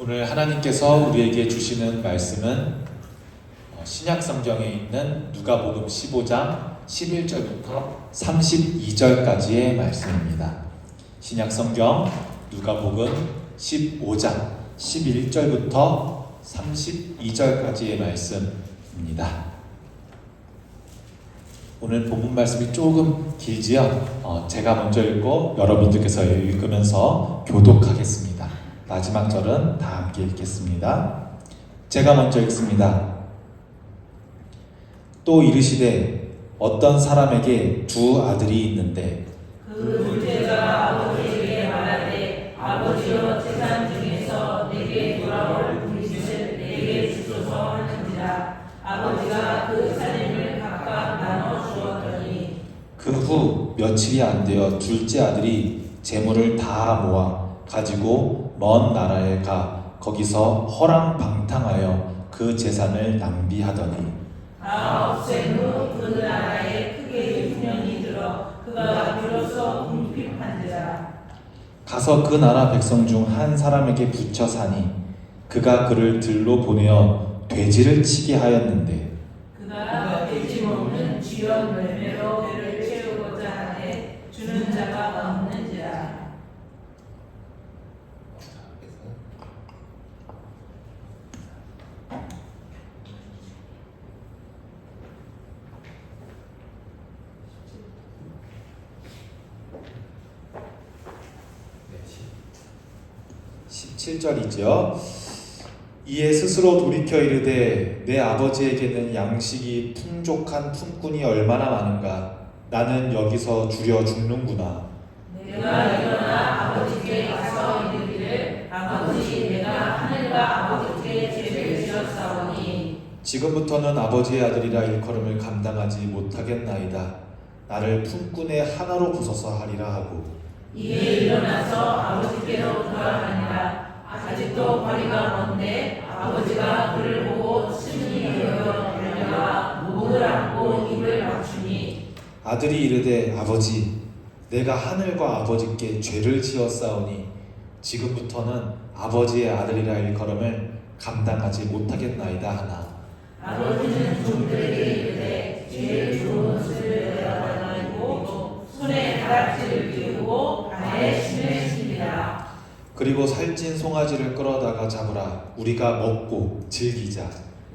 오늘 하나님께서 우리에게 주시는 말씀은 신약 성경에 있는 누가복음 15장 11절부터 32절까지의 말씀입니다. 신약 성경 누가복음 15장 11절부터 32절까지의 말씀입니다. 오늘 본문 말씀이 조금 길지요. 제가 먼저 읽고 여러분들께서 읽으면서 교독하겠습니다. 마지막 절은 다 함께 읽겠습니다. 제가 먼저 읽습니다. 또 이르시되 어떤 사람에게 두 아들이 있는데 그 둘째가 아버지에게 말하되 아버지여 재산 중에서 내게 돌아올 분깃을 내게 주소서 하는지라. 아버지가 그 살림을 각각 나눠 주었더니 그 후 며칠이 안 되어 둘째 아들이 재물을 다 모아 가지고 먼 나라에 가 거기서 허랑방탕하여 그 재산을 낭비하더니 다 없앤 후 그 나라에 크게 흉년이 들어 그가 비로소 궁핍한지라. 가서 그 나라 백성 중 한 사람에게 붙여 사니 그가 그를 들로 보내어 돼지를 치게 하였는데 그가 돼지 먹는 쥐연 열매로 배를 채우고자 하되 주는 자가 없는지라. 네, 17절이죠. 이에 스스로 돌이켜 이르되 내 아버지에게는 양식이 풍족한 품꾼이 얼마나 많은가. 나는 여기서 주려 죽는구나. 내가 일어나 아버지께 가서 이르기를 아버지 내가 하늘과 아버지께 죄를 지었사오니 지금부터는 아버지의 아들이라 일컬음을 감당하지 못하겠나이다. 나를 품꾼의 하나로 부숴서 하리라 하고 이에 일어나서 아버지께로 돌아가니라. 아직도 거리가 먼데 아버지가 그를 보고 스승이 되어 달려가 목을 안고 입을 맞추니 아들이 이르되 아버지 내가 하늘과 아버지께 죄를 지었사오니 지금부터는 아버지의 아들이라 일컬음을 감당하지 못하겠나이다 하나 아버지는 종들에게 이르되 제일 좋은 옷을 내어다가 입고 손에 다락지를 끼우고 발에 신을 신기라. 그리고 살찐 송아지를 끌어다가 잡으라. 우리가 먹고 즐기자.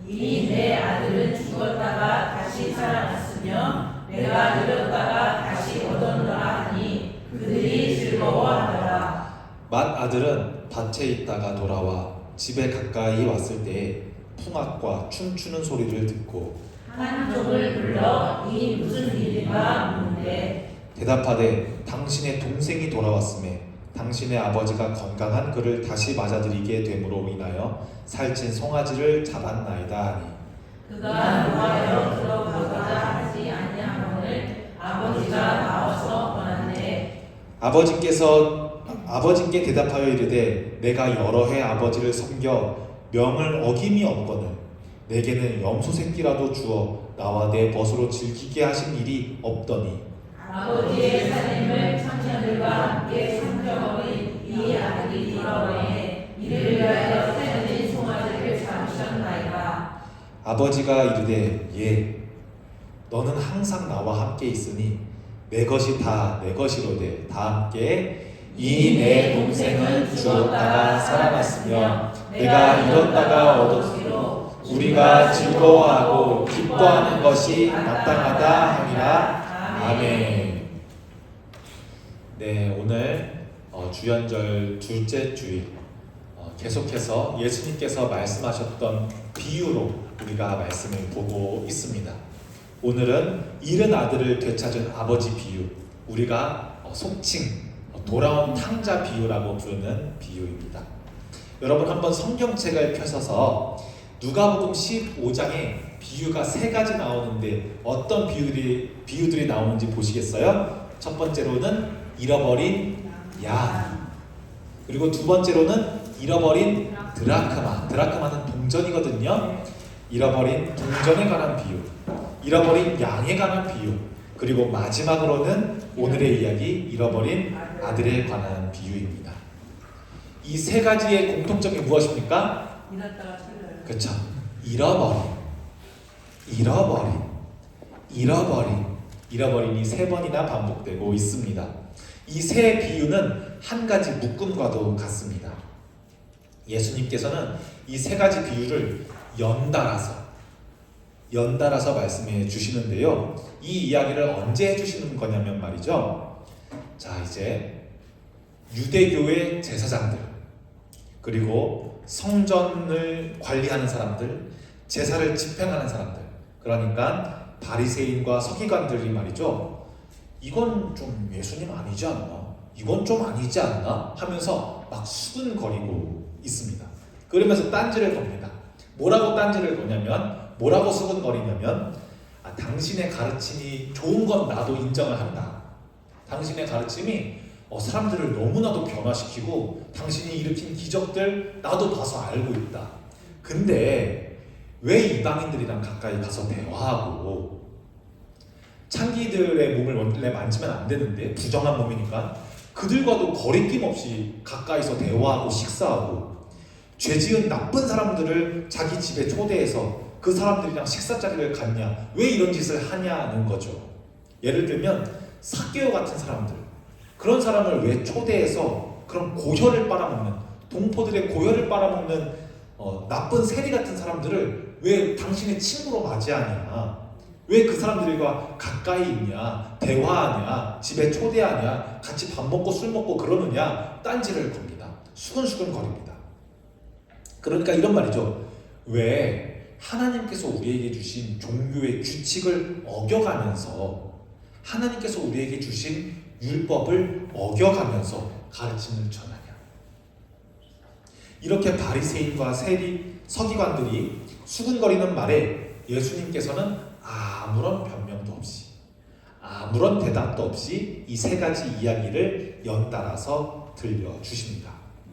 이 내 아들은 죽었다가 다시 살아났으며 내가 늙었다가 다시 얻었노라 하니 그들이 즐거워하더라. 맏 아들은 밭에 있다가 돌아와 집에 가까이 왔을 때에 풍악과 춤추는 소리를 듣고 한족을 불러 이 무슨 일인가 묻는데 대답하되 당신의 동생이 돌아왔음에 당신의 아버지가 건강한 그를 다시 맞아들이게 됨으로 인하여 살찐 송아지를 잡았나이다 하니 그가 노하여 들어가고자 하지 아니하거늘 아버지가 나와서 권하되 아버지께 대답하여 이르되 내가 여러 해 아버지를 섬겨 명을 어김이 없거늘 내게는 염소 새끼라도 주어 나와 내 벗으로 즐기게 하신 일이 없더니 아버지의 살림을 청년들과 함께 삼켜버린 이 아들이 돌아오니 이를 위하여 세어진 송아지를 잡으셨나이다. 아버지가 이르되 예 너는 항상 나와 함께 있으니 내 것이 다 내 것이로되 다 함께 이 내 동생은 죽었다가 살아났으며 내가 잃었다가 얻었으므로 우리가 즐거워하고 기뻐하는 것이 마땅하다 하니라. 아멘. 네, 오늘 주연절 둘째 주일 계속해서 예수님께서 말씀하셨던 비유로 우리가 말씀을 보고 있습니다. 오늘은 잃은 아들을 되찾은 아버지 비유, 우리가 속칭 돌아온 탕자 비유라고 부르는 비유입니다. 여러분 한번 성경책을 펴셔서 누가복음 15장에 비유가 세 가지 나오는데 어떤 비유들이 나오는지 보시겠어요? 첫 번째로는 잃어버린 양, 그리고 두 번째로는 잃어버린 드라크마는 동전이거든요. 잃어버린 동전에 관한 비유, 잃어버린 양에 관한 비유, 그리고 마지막으로는 오늘의 이야기 잃어버린 아들에 관한 비유입니다. 이 세 가지의 공통점이 무엇입니까? 잃었다가 찾아요. 그렇죠. 잃어버린 이 세 번이나 반복되고 있습니다. 이 세 비유는 한 가지 묶음과도 같습니다. 예수님께서는 이 세 가지 비유를 연달아서 말씀해 주시는데요. 이 이야기를 언제 해주시는 거냐면 말이죠. 자, 이제 유대교의 제사장들, 그리고 성전을 관리하는 사람들, 제사를 집행하는 사람들, 그러니까 바리새인과 서기관들이 말이죠. 이건 좀 예수님 아니지 않나? 이건 좀 아니지 않나? 하면서 막 수근거리고 있습니다. 그러면서 딴지를 겁니다. 뭐라고 딴지를 거냐면, 뭐라고 수근거리냐면, 당신의 가르침이 좋은 건 나도 인정을 한다. 당신의 가르침이 사람들을 너무나도 변화시키고 당신이 일으킨 기적들 나도 봐서 알고 있다. 근데 왜 이방인들이랑 가까이 가서 대화하고, 창기들의 몸을 원래 만지면 안 되는데 부정한 몸이니까 그들과도 거리낌 없이 가까이서 대화하고 식사하고, 죄 지은 나쁜 사람들을 자기 집에 초대해서 그 사람들이랑 식사 자리를 갖냐, 왜 이런 짓을 하냐는 거죠. 예를 들면 삭개오 같은 사람들, 그런 사람을 왜 초대해서 그런 고혈을 빨아먹는, 동포들의 고혈을 빨아먹는 나쁜 세리 같은 사람들을 왜 당신의 친구로 맞이하냐, 왜 그 사람들과 가까이 있냐, 대화하냐, 집에 초대하냐, 같이 밥 먹고 술 먹고 그러느냐, 딴지를 겁니다. 수근수근 거립니다. 그러니까 이런 말이죠. 왜 하나님께서 우리에게 주신 종교의 규칙을 어겨가면서, 하나님께서 우리에게 주신 율법을 어겨가면서 가르침을 전하냐. 이렇게 바리새인과 세리, 서기관들이 수근거리는 말에 예수님께서는 아무런 변명도 없이, 아무런 대답도 없이 이 세 가지 이야기를 연달아서 들려주십니다.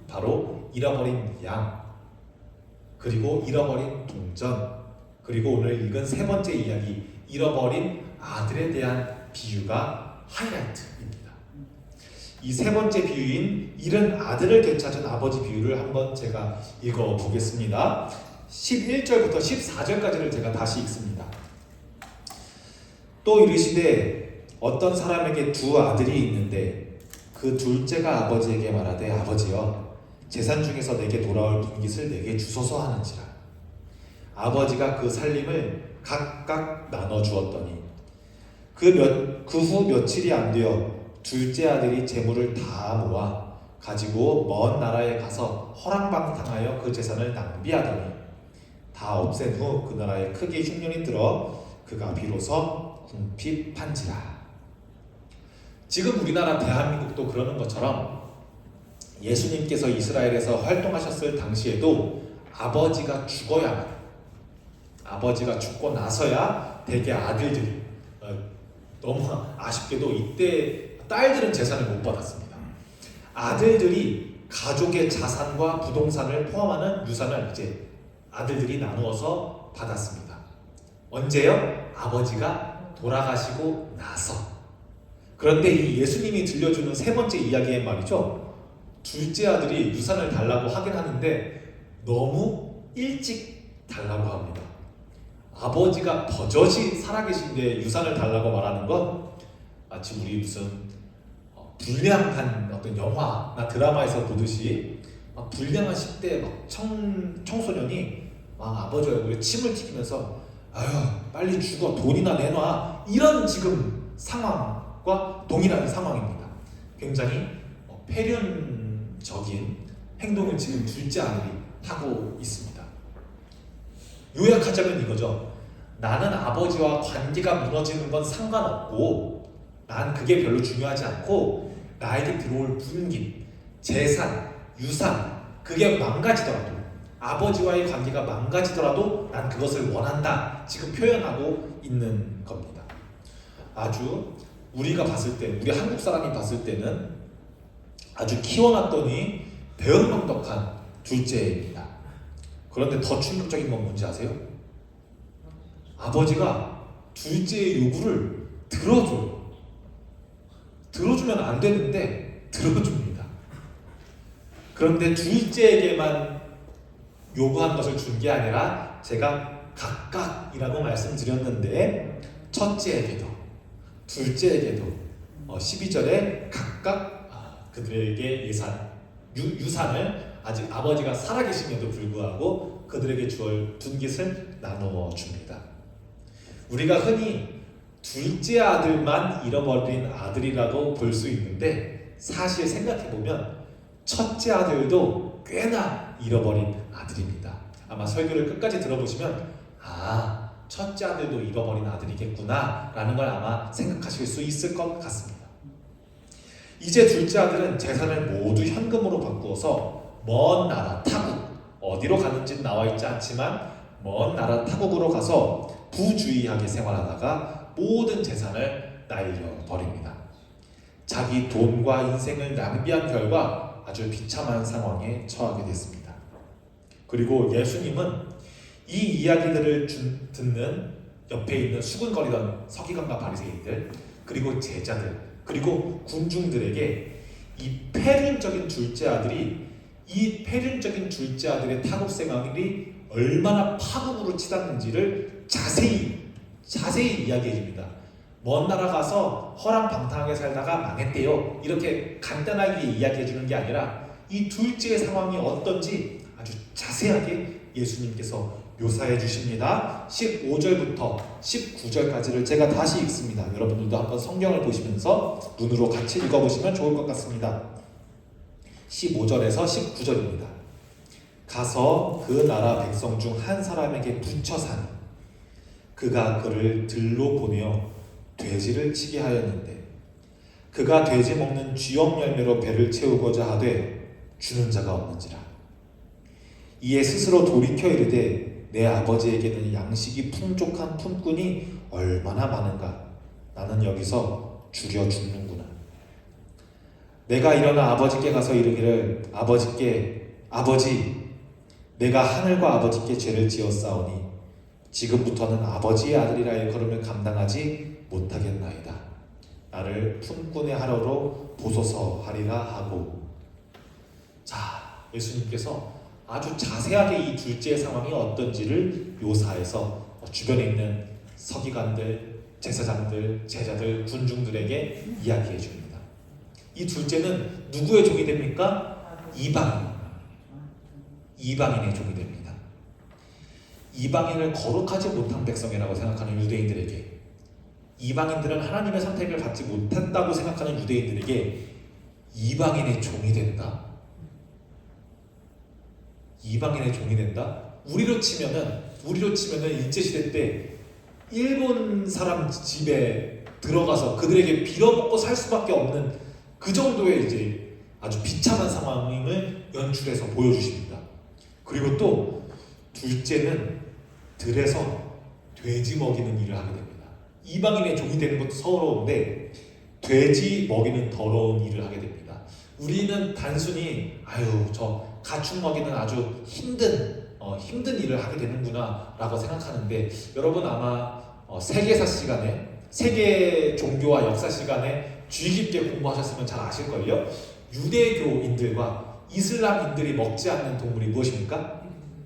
바로 잃어버린 양, 그리고 잃어버린 동전, 그리고 오늘 읽은 세 번째 이야기, 잃어버린 아들에 대한 비유가 하이라이트입니다. 이 세 번째 비유인 잃은 아들을 되찾은 아버지 비유를 한번 제가 읽어보겠습니다. 11절부터 14절까지를 제가 다시 읽습니다. 또 이르시되 어떤 사람에게 두 아들이 있는데 그 둘째가 아버지에게 말하되 아버지여 재산 중에서 내게 돌아올 분깃을 내게 주소서 하는지라. 아버지가 그 살림을 각각 나눠 주었더니 그 후 며칠이 안 되어 둘째 아들이 재물을 다 모아 가지고 먼 나라에 가서 허랑방탕하여 그 재산을 낭비하더니 다 없앤 후 그 나라에 크게 흉년이 들어 그가 비로소 궁핍한지라. 지금 우리나라 대한민국도 그러는 것처럼 예수님께서 이스라엘에서 활동하셨을 당시에도 아버지가 죽어야만, 아버지가 죽고 나서야 대개 아들들이, 너무 아쉽게도 이때 딸들은 재산을 못 받았습니다. 아들들이 가족의 자산과 부동산을 포함하는 유산을 이제 아들들이 나누어서 받았습니다. 언제요? 아버지가 돌아가시고 나서. 그런데 이 예수님이 들려주는 세 번째 이야기의 말이죠. 둘째 아들이 유산을 달라고 하긴 하는데 너무 일찍 달라고 합니다. 아버지가 버젓이 살아계신데 유산을 달라고 말하는 건 마치 우리 무슨 불량한 어떤 영화나 드라마에서 보듯이 막 불량한 10대 막 청소년이 막 아버지 얼굴에 침을 튀기면서 아유 빨리 죽어 돈이나 내놔, 이런 지금 상황과 동일한 상황입니다. 굉장히 폐륜적인 행동을 지금 둘째 아들이 하고 있습니다. 요약하자면 이거죠. 나는 아버지와 관계가 무너지는 건 상관없고, 난 그게 별로 중요하지 않고, 나에게 들어올 분깃, 재산, 유산, 그게 망가지더라도, 아버지와의 관계가 망가지더라도 난 그것을 원한다, 지금 표현하고 있는 겁니다. 아주 우리가 봤을 때, 우리 한국 사람이 봤을 때는 아주 키워놨더니 배은망덕한 둘째입니다. 그런데 더 충격적인 건 뭔지 아세요? 아버지가 둘째의 요구를 들어주면 안 되는데 들어줍니다. 그런데 둘째에게만 요구한 것을 준 게 아니라 제가 각각이라고 말씀드렸는데 첫째에게도 둘째에게도 12절에 각각 그들에게 유산을 아직 아버지가 살아계심에도 불구하고 그들에게 둔 것을 나누어 줍니다. 우리가 흔히 둘째 아들만 잃어버린 아들이라고 볼 수 있는데 사실 생각해보면 첫째 아들도 꽤나 잃어버린 아들입니다. 아마 설교를 끝까지 들어보시면 첫째 아들도 잃어버린 아들이겠구나 라는 걸 아마 생각하실 수 있을 것 같습니다. 이제 둘째 아들은 재산을 모두 현금으로 바꾸어서 먼 나라 타국, 어디로 가는지는 나와 있지 않지만 먼 나라 타국으로 가서 부주의하게 생활하다가 모든 재산을 날려버립니다. 자기 돈과 인생을 낭비한 결과 아주 비참한 상황에 처하게 됐습니다. 그리고 예수님은 이 이야기들을 듣는 옆에 있는 수군거리던 서기관과 바리새인들, 그리고 제자들, 그리고 군중들에게 이 폐륜적인 둘째 아들의 타국 생활이 얼마나 파국으로 치닫는지를 자세히 이야기해 줍니다. 먼 나라 가서 허랑방탕하게 살다가 망했대요. 이렇게 간단하게 이야기해 주는 게 아니라 이 둘째의 상황이 어떤지 아주 자세하게 예수님께서 묘사해 주십니다. 15절부터 19절까지를 제가 다시 읽습니다. 여러분들도 한번 성경을 보시면서 눈으로 같이 읽어보시면 좋을 것 같습니다. 15절에서 19절입니다. 가서 그 나라 백성 중 한 사람에게 붙여 사니 그가 그를 들로 보내어 돼지를 치게 하였는데 그가 돼지 먹는 쥐염 열매로 배를 채우고자 하되 주는 자가 없는지라. 이에 스스로 돌이켜 이르되 내 아버지에게는 양식이 풍족한 품꾼이 얼마나 많은가. 나는 여기서 줄여 죽는구나. 내가 일어나 아버지께 가서 이르기를 아버지 내가 하늘과 아버지께 죄를 지었사오니 지금부터는 아버지의 아들이라 일컬음을 감당하지 못하겠나이다. 나를 품꾼의 하러로 보소서 하리라 하고. 자, 예수님께서 아주 자세하게 이 둘째의 상황이 어떤지를 묘사해서 주변에 있는 서기관들, 제사장들, 제자들, 군중들에게 이야기해 줍니다. 이 둘째는 누구의 종이 됩니까? 이방인의 종이 됩니다. 이방인을 거룩하지 못한 백성이라고 생각하는 유대인들에게, 이방인들은 하나님의 선택을 받지 못했다고 생각하는 유대인들에게 이방인의 종이 된다. 이방인의 종이 된다. 우리로 치면은 일제시대 때 일본 사람 집에 들어가서 그들에게 빌어먹고 살 수밖에 없는 그 정도의 이제 아주 비참한 상황을 연출해서 보여주십니다. 그리고 또 둘째는 들에서 돼지 먹이는 일을 하게 됩니다. 이방인의 종이 되는 것도 서러운데 돼지 먹이는 더러운 일을 하게 됩니다. 우리는 단순히 저 가축 먹이는 아주 힘든 일을 하게 되는구나 라고 생각하는데, 여러분 아마 세계사 시간에, 세계 종교와 역사 시간에 주의 깊게 공부하셨으면 잘 아실걸요. 유대교인들과 이슬람인들이 먹지 않는 동물이 무엇입니까?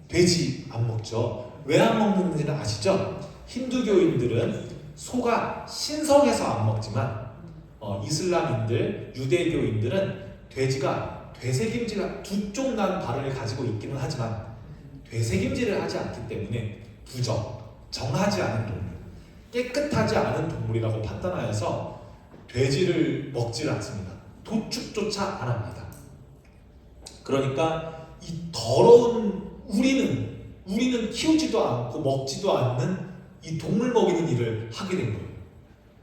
돼지 안 먹죠. 왜 안 먹는지는 아시죠? 힌두교인들은 소가 신성해서 안 먹지만 이슬람인들, 유대교인들은 돼지가 되새김질 두 쪽 난 발을 가지고 있기는 하지만 되새김질을 하지 않기 때문에 정하지 않은 동물, 깨끗하지 않은 동물이라고 판단하여서 돼지를 먹지를 않습니다. 도축조차 안 합니다. 그러니까 이 더러운 우리는 키우지도 않고 먹지도 않는 이 동물 먹이는 일을 하게 된 거예요.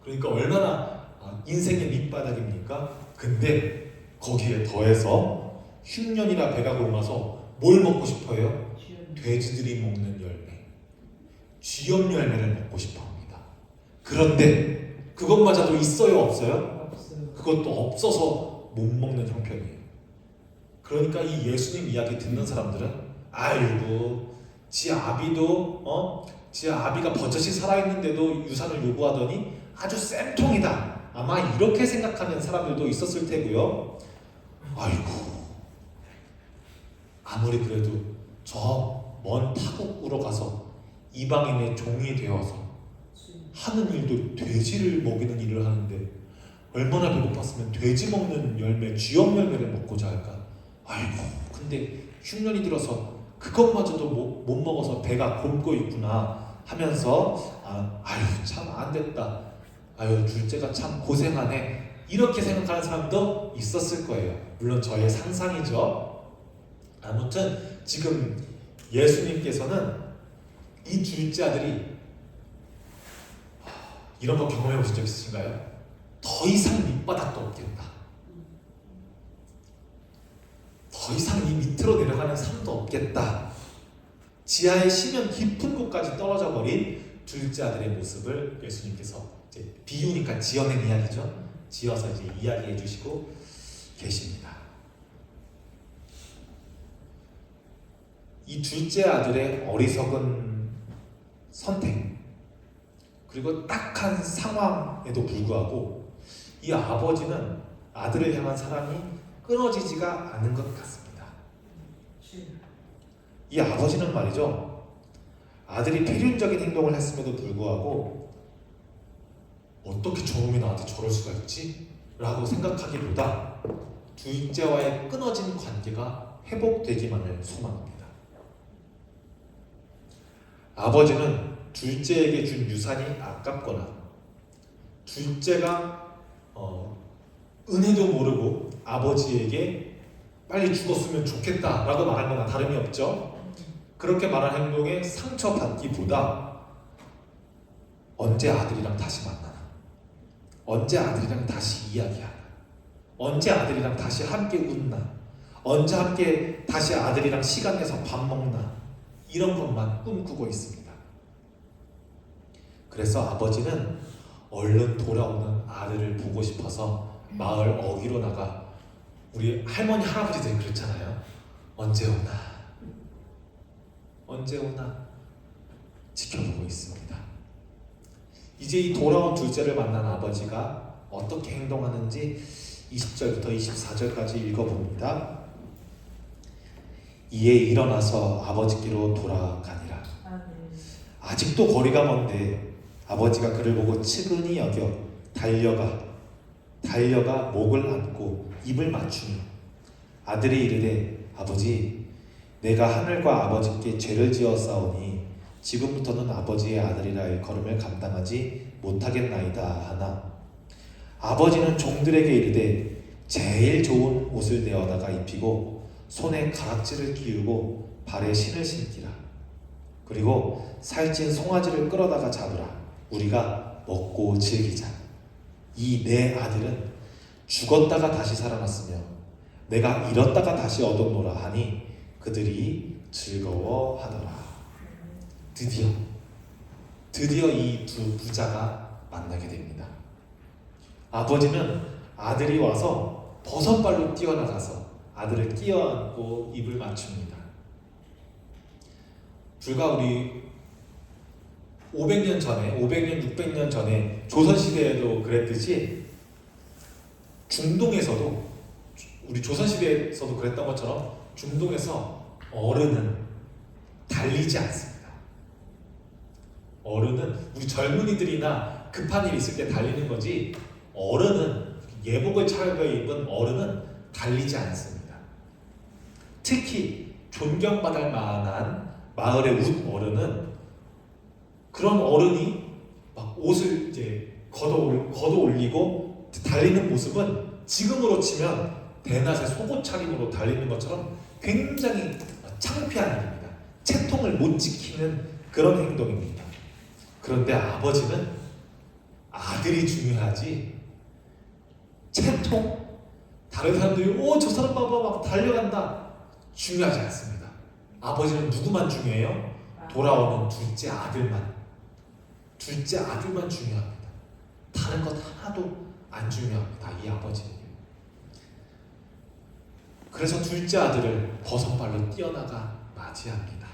그러니까 얼마나 인생의 밑바닥입니까? 근데 거기에 더해서 흉년이라 배가 고파서 뭘 먹고 싶어요? 돼지들이 먹는 열매, 쥐염 열매를 먹고 싶어합니다. 그런데 그것마저도 있어요, 없어요? 없어요. 그것도 없어서 못 먹는 형편이에요. 그러니까 이 예수님 이야기 듣는 사람들은 지 아비가 버젓이 살아있는데도 유산을 요구하더니 아주 쌤통이다. 아마 이렇게 생각하는 사람들도 있었을 테고요. 아무리 그래도 저 먼 타국으로 가서 이방인의 종이 되어서 하는 일도 돼지를 먹이는 일을 하는데 얼마나 배고팠으면 돼지 먹는 열매, 쥐염 열매를 먹고자 할까? 아이고, 근데 흉년이 들어서 그것마저도 못 먹어서 배가 곪고 있구나 하면서 아유 참 안됐다, 아유 둘째가 참 고생하네, 이렇게 생각하는 사람도 있었을 거예요. 물론 저의 상상이죠. 아무튼 지금 예수님께서는 이 둘째 아들이 이런 거 경험해 보신 적 있으신가요? 더 이상 밑바닥도 없겠다, 더 이상 이 밑으로 내려가는 삶도 없겠다, 지하에 심연 깊은 곳까지 떨어져 버린 둘째 아들의 모습을 예수님께서 이제 비유니까 지어낸 이야기죠. 지어서 이제 이야기해 주시고 계십니다. 이 둘째 아들의 어리석은 선택, 그리고 딱한 상황에도 불구하고 이 아버지는 아들을 향한 사랑이 끊어지지가 않은 것 같습니다. 이 아버지는 말이죠, 아들이 필연적인 행동을 했음에도 불구하고 어떻게 저놈이 나한테 저럴 수가 있지? 라고 생각하기보다 둘째와의 끊어진 관계가 회복되기만을 소망합니다. 아버지는 둘째에게 준 유산이 아깝거나 둘째가 은혜도 모르고 아버지에게 빨리 죽었으면 좋겠다라고 말한 거나 다름이 없죠. 그렇게 말한 행동에 상처받기보다 언제 아들이랑 다시 만나나, 언제 아들이랑 다시 이야기하나, 언제 아들이랑 다시 함께 웃나, 언제 함께 다시 아들이랑 시간 내서 밥 먹나, 이런 것만 꿈꾸고 있습니다. 그래서 아버지는 얼른 돌아오는 아들을 보고 싶어서 마을 어귀로 나가, 우리 할머니 할아버지들이 그렇잖아요. 언제 오나, 언제 오나 지켜보고 있습니다. 이제 이 돌아온 둘째를 만난 아버지가 어떻게 행동하는지 20절부터 24절까지 읽어봅니다. 이에 일어나서 아버지께로 돌아가니라. 아직도 거리가 먼데 아버지가 그를 보고 측은히 여겨 달려가 목을 안고 입을 맞추며 아들이 이르되 아버지, 내가 하늘과 아버지께 죄를 지었사오니 지금부터는 아버지의 아들이라 일컬음을 감당하지 못하겠나이다 하나, 아버지는 종들에게 이르되 제일 좋은 옷을 내어다가 입히고 손에 가락지를 끼우고 발에 신을 신기라. 그리고 살찐 송아지를 끌어다가 잡으라. 우리가 먹고 즐기자. 이 내 아들은 죽었다가 다시 살아났으며 내가 잃었다가 다시 얻었노라 하니 그들이 즐거워하더라. 드디어 이 두 부자가 만나게 됩니다. 아버지는 아들이 와서 버선발로 뛰어나가서 아들을 끼어안고 입을 맞춥니다. 불과 우리 500년 전에, 600년 전에 조선시대에도 그랬듯이 중동에서도, 우리 조선시대에서도 그랬던 것처럼 중동에서 어른은 달리지 않습니다. 어른은 우리 젊은이들이나 급한 일 있을 때 달리는 거지, 어른은, 예복을 차려입은 어른은 달리지 않습니다. 특히 존경받을 만한 마을의 웃 어른은, 그런 어른이 막 옷을 이제 걷어 올리고 달리는 모습은 지금으로 치면 대낮에 속옷 차림으로 달리는 것처럼 굉장히 창피한 일입니다. 채통을 못 지키는 그런 행동입니다. 그런데 아버지는 아들이 중요하지, 채통, 다른 사람들이 저 사람 봐봐 막 달려간다, 중요하지 않습니다. 아버지는 누구만 중요해요? 돌아오는 둘째 아들만 중요합니다. 다른 것 하나도 안 중요합니다. 이 아버지는. 그래서 둘째 아들을 버선발로 뛰어나가 맞이합니다.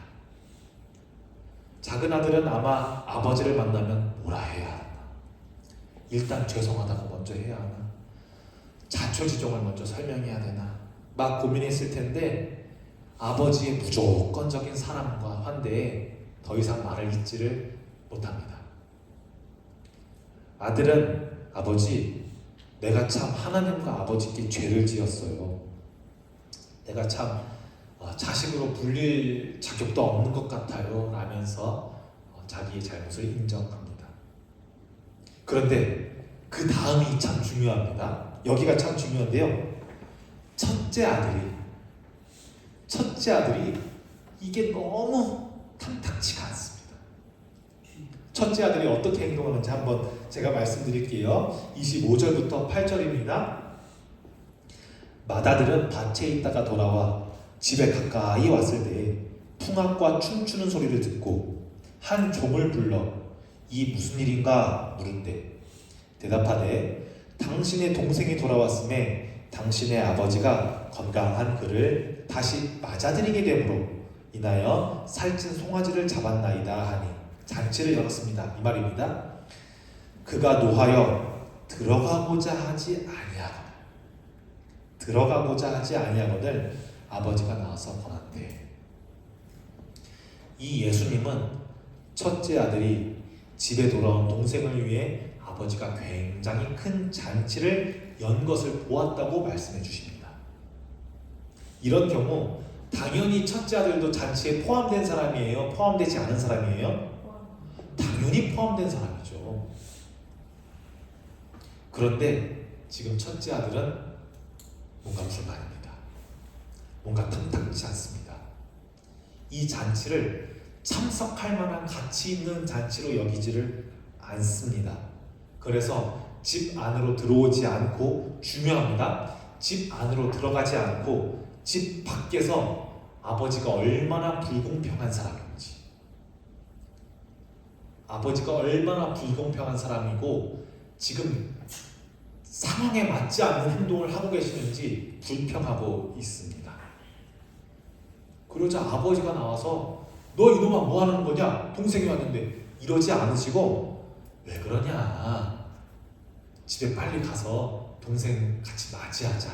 작은 아들은 아마 아버지를 만나면 뭐라 해야 하나, 일단 죄송하다고 먼저 해야 하나, 자초지종을 먼저 설명해야 되나 막 고민했을 텐데, 아버지의 무조건적인 사랑과 환대에 더 이상 말을 잇지를 못합니다. 아들은 아버지, 내가 참 하나님과 아버지께 죄를 지었어요. 내가 참 자식으로 불릴 자격도 없는 것 같아요 라면서 자기의 잘못을 인정합니다. 그런데 그 다음이 참 중요합니다. 여기가 참 중요한데요. 첫째 아들이 이게 너무 탐탁치가 않습니다. 첫째 아들이 어떻게 행동하는지 한번 제가 말씀드릴게요. 25절부터 8절입니다. 맏아들은 밭에 있다가 돌아와 집에 가까이 왔을 때 풍악과 춤추는 소리를 듣고 한 종을 불러 이 무슨 일인가 물을 때 대답하되 당신의 동생이 돌아왔음에 당신의 아버지가 건강한 그를 다시 맞아들이게 되므로 인하여 살찐 송아지를 잡았나이다 하니 잔치를 열었습니다. 이 말입니다. 그가 노하여 들어가고자 하지 아니하거늘 아버지가 나와서 권한대. 이 예수님은 첫째 아들이 집에 돌아온 동생을 위해 아버지가 굉장히 큰 잔치를 연 것을 보았다고 말씀해 주십니다. 이런 경우 당연히 첫째 아들도 잔치에 포함된 사람이에요? 포함되지 않은 사람이에요? 당연히 포함된 사람이죠. 그런데 지금 첫째 아들은 뭔가 불만입니다. 뭔가 탐탁지 않습니다. 이 잔치를 참석할 만한 가치 있는 잔치로 여기지를 않습니다. 그래서 집 안으로 들어오지 않고, 중요합니다. 집 안으로 들어가지 않고 집 밖에서 아버지가 얼마나 불공평한 사람인지, 아버지가 얼마나 불공평한 사람이고 지금 상황에 맞지 않는 행동을 하고 계시는지 불평하고 있습니다. 그러자 아버지가 나와서 너 이놈아 뭐 하는 거냐? 동생이 왔는데 이러지 않으시고 왜 그러냐? 집에 빨리 가서 동생 같이 맞이하자.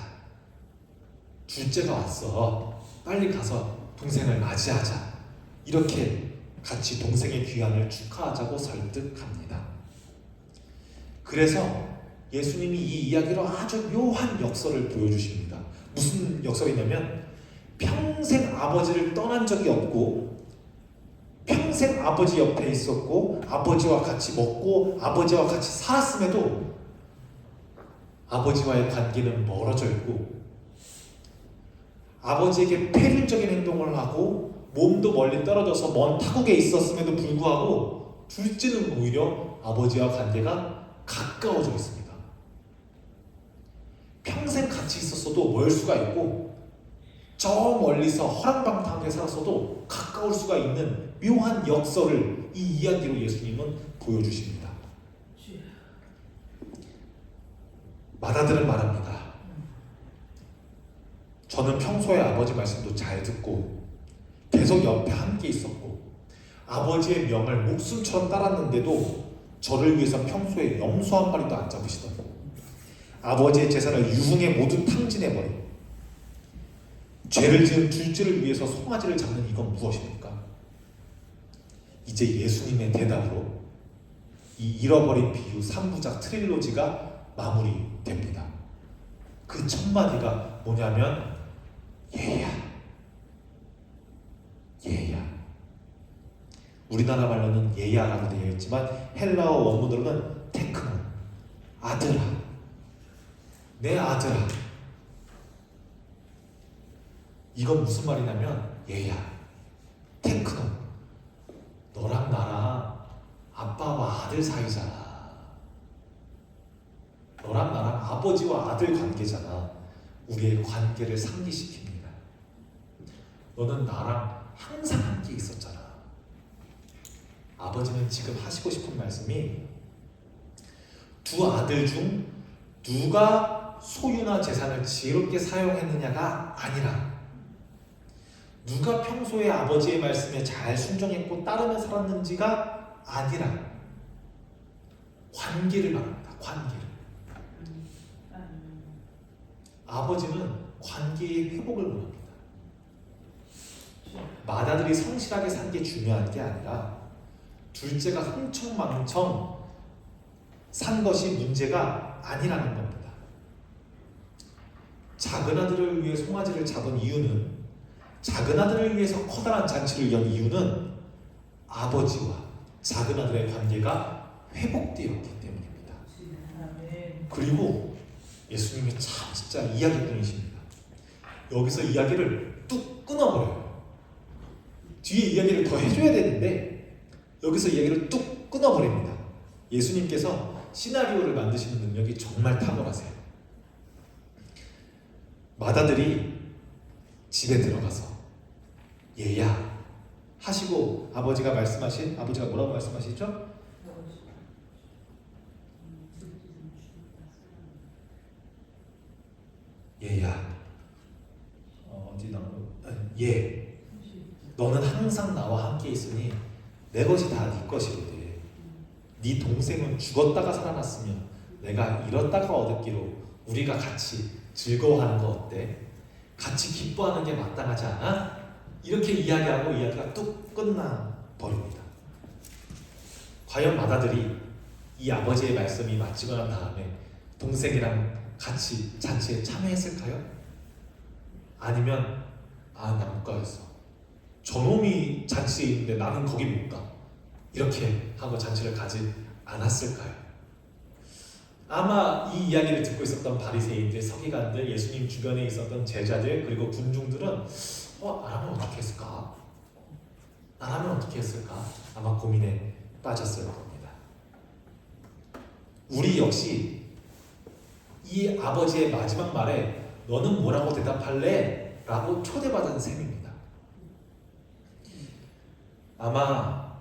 둘째가 왔어. 빨리 가서 동생을 맞이하자. 이렇게 같이 동생의 귀환을 축하하자고 설득합니다. 그래서 예수님이 이 이야기로 아주 묘한 역설을 보여주십니다. 무슨 역설이냐면 평생 아버지를 떠난 적이 없고 평생 아버지 옆에 있었고 아버지와 같이 먹고 아버지와 같이 살았음에도 아버지와의 관계는 멀어져 있고 아버지에게 폐륜적인 행동을 하고 몸도 멀리 떨어져서 먼 타국에 있었음에도 불구하고 둘째는 오히려 아버지와 관계가 가까워져 있습니다. 평생 같이 있었어도 멀 수가 있고 저 멀리서 허랑방탕하게 살았어도 가까울 수가 있는 묘한 역설을 이 이야기로 예수님은 보여주십니다. 맏아들은 말합니다. 저는 평소에 아버지 말씀도 잘 듣고 계속 옆에 함께 있었고 아버지의 명을 목숨처럼 따랐는데도 저를 위해서 평소에 염소 한 마리도 안 잡으시더니 아버지의 재산을 유흥에 모두 탕진해버린 죄를 지은 둘째를 위해서 송아지를 잡는 이건 무엇입니까? 이제 예수님의 대답으로 이 잃어버린 비유 3부작 트릴로지가 마무리됩니다. 그 첫 마디가 뭐냐면 얘야. 우리나라 말로는 얘야라고 되어 있지만 헬라어 원문으로는 테크노, 아들아, 내 아들아. 이건 무슨 말이냐면 얘야, 테크노, 너랑 나랑 아빠와 아들 사이잖아. 너랑 나랑 아버지와 아들 관계잖아. 우리의 관계를 상기시킵니다. 너는 나랑 항상 함께 있었잖아. 아버지는 지금 하시고 싶은 말씀이 두 아들 중 누가 소유나 재산을 지혜롭게 사용했느냐가 아니라 누가 평소에 아버지의 말씀에 잘 순종했고 따르며 살았는지가 아니라 관계를 말합니다. 관계를. 아버지는 관계의 회복을 원합니다. 마다들이 성실하게 산 게 중요한 게 아니라 둘째가 흥청망청 산 것이 문제가 아니라는 겁니다. 작은 아들을 위해 송아지를 잡은 이유는, 작은 아들을 위해서 커다란 잔치를 연 이유는 아버지와 작은 아들의 관계가 회복되었기 때문입니다. 그리고 예수님이 참 진짜 이야기꾼이십니다. 여기서 이야기를 뚝 끊어버려요. 뒤에 이야기를 더 해줘야 되는데 여기서 이야기를 뚝 끊어버립니다. 예수님께서 시나리오를 만드시는 능력이 정말 탁월하세요. 마다들이 집에 들어가서 얘야 하시고 아버지가 뭐라고 말씀하시죠? 얘야 어디 나오는 얘 너는 항상 나와 함께 있으니 내 것이 다 네 것이로되 네 동생은 죽었다가 살아났으며 내가 잃었다가 얻었기로 우리가 같이 즐거워하는 거 어때? 같이 기뻐하는 게 마땅하지 않아? 이렇게 이야기하고 이야기가 뚝 끝나버립니다. 과연 마다들이 이 아버지의 말씀이 마치고 난 다음에 동생이랑 같이 잔치에 참여했을까요? 아니면 나 못 가겠어. 저놈이 잔치에 있는데 나는 거기 못 가. 이렇게 하고 잔치를 가지 않았을까요? 아마 이 이야기를 듣고 있었던 바리새인들, 서기관들, 예수님 주변에 있었던 제자들, 그리고 군중들은 나라면 어떻게 했을까? 나라면 어떻게 했을까? 아마 고민에 빠졌을 겁니다. 우리 역시 이 아버지의 마지막 말에 너는 뭐라고 대답할래? 라고 초대받은 셈입니다. 아마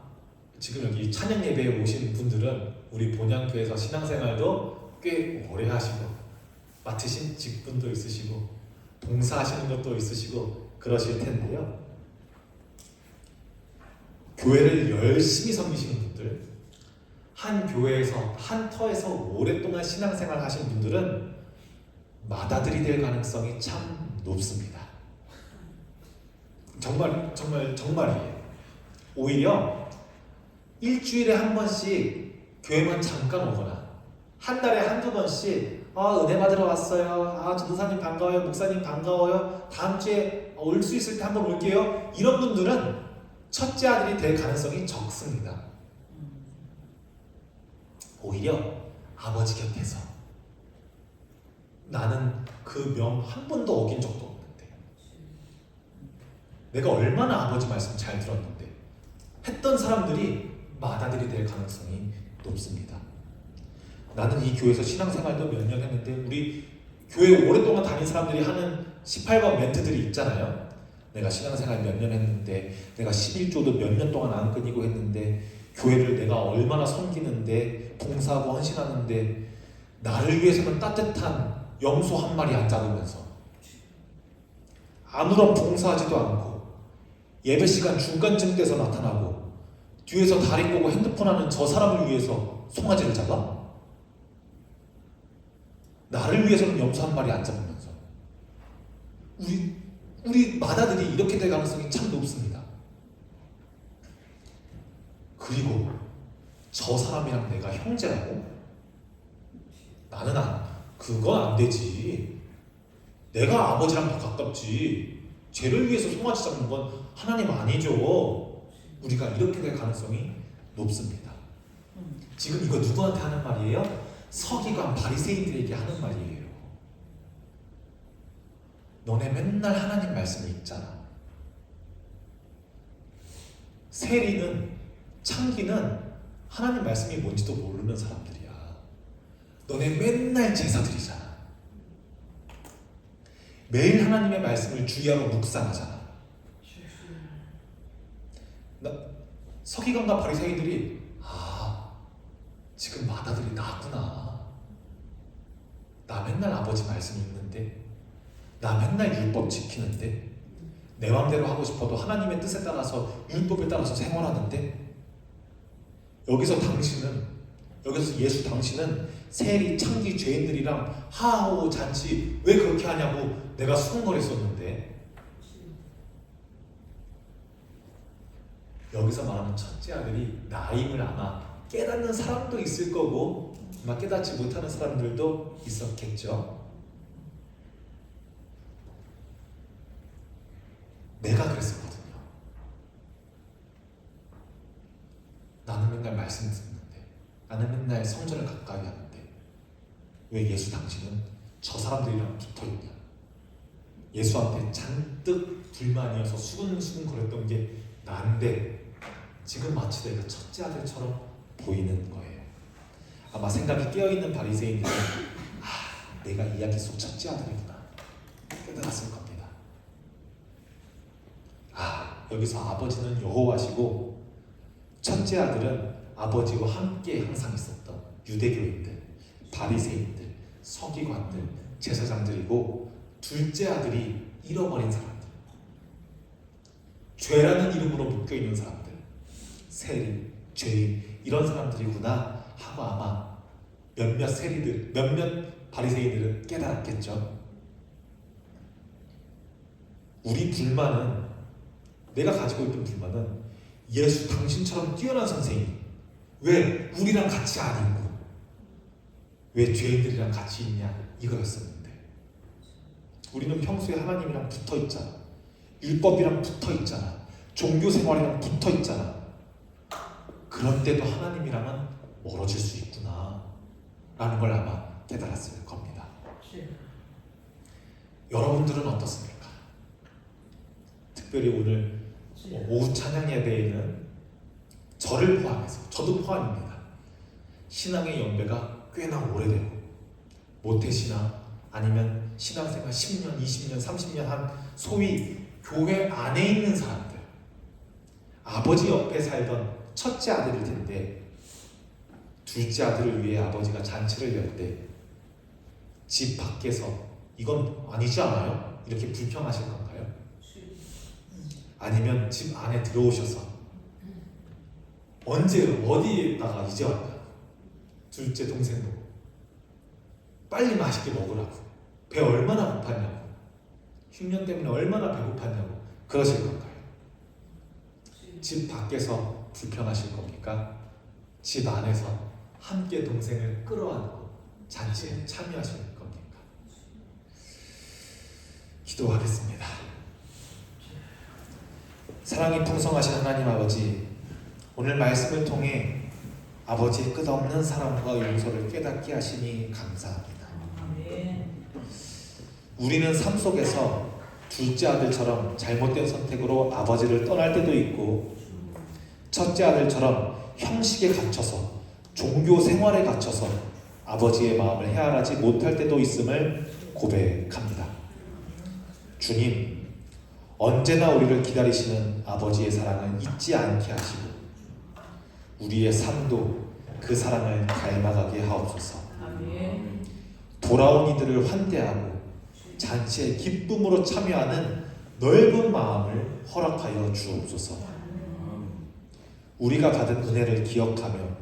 지금 여기 찬양 예배에 오신 분들은 우리 본향교에서 신앙생활도 꽤 오래 하시고 맡으신 직분도 있으시고 봉사하시는 것도 있으시고 그러실 텐데요. 교회를 열심히 섬기시는 분들, 한 교회에서 한 터에서 오랫동안 신앙생활 하신 분들은 마다들이 될 가능성이 참 높습니다. 정말이에요. 오히려 일주일에 한 번씩 교회만 잠깐 오거나 한 달에 한두 번씩 은혜 받으러 왔어요. 전도사님 반가워요. 목사님 반가워요. 다음 주에 올 수 있을 때 한번 올게요. 이런 분들은 첫째 아들이 될 가능성이 적습니다. 오히려 아버지 곁에서 나는 그 명 한 번도 어긴 적도 없는데 내가 얼마나 아버지 말씀 잘 들었는데 했던 사람들이 마다들이 될 가능성이 높습니다. 나는 이 교회에서 신앙생활도 몇 년 했는데 우리 교회 오랫동안 다닌 사람들이 하는 18번 멘트들이 있잖아요. 내가 신앙생활 몇 년 했는데 내가 11조도 몇 년 동안 안 끊이고 했는데 교회를 내가 얼마나 섬기는데 봉사하고 헌신하는데 나를 위해서는 따뜻한 염소 한 마리 안 잡으면서 아무런 봉사하지도 않고 예배 시간 중간쯤 돼서 나타나고 뒤에서 다리 꼬고 핸드폰 하는 저 사람을 위해서 송아지를 잡아? 나를 위해서는 염소 한 마리 안 잡으면서 우리 마다들이 이렇게 될 가능성이 참 높습니다. 그리고 저 사람이랑 내가 형제라고? 나는 그건 안 되지. 내가 아버지랑 더 가깝지. 쟤를 위해서 송아지 잡는 건 하나님 아니죠. 우리가 이렇게 될 가능성이 높습니다. 지금 이거 누구한테 하는 말이에요? 서기관 바리새인들에게 하는 말이에요. 너네 맨날 하나님 말씀을 읽잖아. 세리는 창기는 하나님 말씀이 뭔지도 모르는 사람들이야. 너네 맨날 제사 드리잖아. 매일 하나님의 말씀을 주의하고 묵상하잖아. 서기관과 바리새인들이 지금 마다들이 나구나. 나 맨날 아버지 말씀 읽는데 나 맨날 율법 지키는데 내 마음대로 하고 싶어도 하나님의 뜻에 따라서 율법에 따라서 생활하는데 여기서 예수 당신은 세리 창기 죄인들이랑 하하호 잔치 왜 그렇게 하냐고 내가 수군거렸었는데 여기서 말하는 첫째 아들이 나임을 아마 깨닫는 사람도 있을 거고 아마 깨닫지 못하는 사람들도 있었겠죠. 내가 그랬었거든요. 나는 맨날 말씀 듣는데, 나는 맨날 성전을 가까이 하는데 왜 예수 당신은 저 사람들이랑 붙어있냐? 예수한테 잔뜩 불만이어서 수근수근 거렸던 게 나인데 지금 마치 내가 첫째 아들처럼 보이는 거예요. 아마 생각이 깨어있는 바리새인들은 내가 이야기 속 첫째 아들이구나 깨달았을 겁니다. 여기서 아버지는 여호와시고 첫째 아들은 아버지와 함께 항상 있었던 유대교인들, 바리새인들, 서기관들, 제사장들이고 둘째 아들이 잃어버린 사람들, 죄라는 이름으로 묶여있는 사람들, 세리, 죄인 이런 사람들이구나 하고 아마 몇몇 세리들, 몇몇 바리새인들은 깨달았겠죠. 우리 불만은, 내가 가지고 있던 불만은 예수 당신처럼 뛰어난 선생님 왜 우리랑 같이 안 있고 왜 죄인들이랑 같이 있냐 이거였었는데, 우리는 평소에 하나님이랑 붙어있잖아, 율법이랑 붙어있잖아, 종교생활이랑 붙어있잖아. 그런데도 하나님이랑은 멀어질 수 있구나 라는 걸 아마 깨달았을 겁니다. 여러분들은 어떻습니까? 특별히 오늘 오후 찬양 예배에는 저를 포함해서, 저도 포함입니다, 신앙의 연배가 꽤나 오래되고 모태신앙 아니면 신앙생활 10년, 20년, 30년 한 소위 교회 안에 있는 사람들, 아버지 옆에 살던 첫째 아들일 텐데 둘째 아들을 위해 아버지가 잔치를 열 때 집 밖에서 이건 아니지 않아요? 이렇게 불평하실 건가요? 아니면 집 안에 들어오셔서 언제 어디에다가 이제 왔냐, 둘째 동생 보고 빨리 맛있게 먹으라고, 배 얼마나 고팠냐고, 흉년 때문에 얼마나 배고팠냐고 그러실 건가요? 집 밖에서 불평하실 겁니까? 집 안에서 함께 동생을 끌어안고 잔치에 참여하실 겁니까? 기도하겠습니다. 사랑이 풍성하신 하나님 아버지, 오늘 말씀을 통해 아버지의 끝없는 사랑과 용서를 깨닫게 하시니 감사합니다. 우리는 삶 속에서 둘째 아들처럼 잘못된 선택으로 아버지를 떠날 때도 있고, 첫째 아들처럼 형식에 갇혀서 종교 생활에 갇혀서 아버지의 마음을 헤아라지 못할 때도 있음을 고백합니다. 주님, 언제나 우리를 기다리시는 아버지의 사랑을 잊지 않게 하시고 우리의 삶도 그 사랑을 닮아가게 하옵소서. 돌아온 이들을 환대하고 잔치에 기쁨으로 참여하는 넓은 마음을 허락하여 주옵소서. 우리가 받은 은혜를 기억하며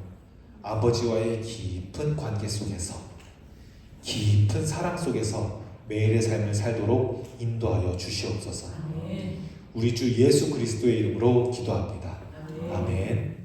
아버지와의 깊은 관계 속에서, 깊은 사랑 속에서 매일의 삶을 살도록 인도하여 주시옵소서. 우리 주 예수 그리스도의 이름으로 기도합니다. 아멘.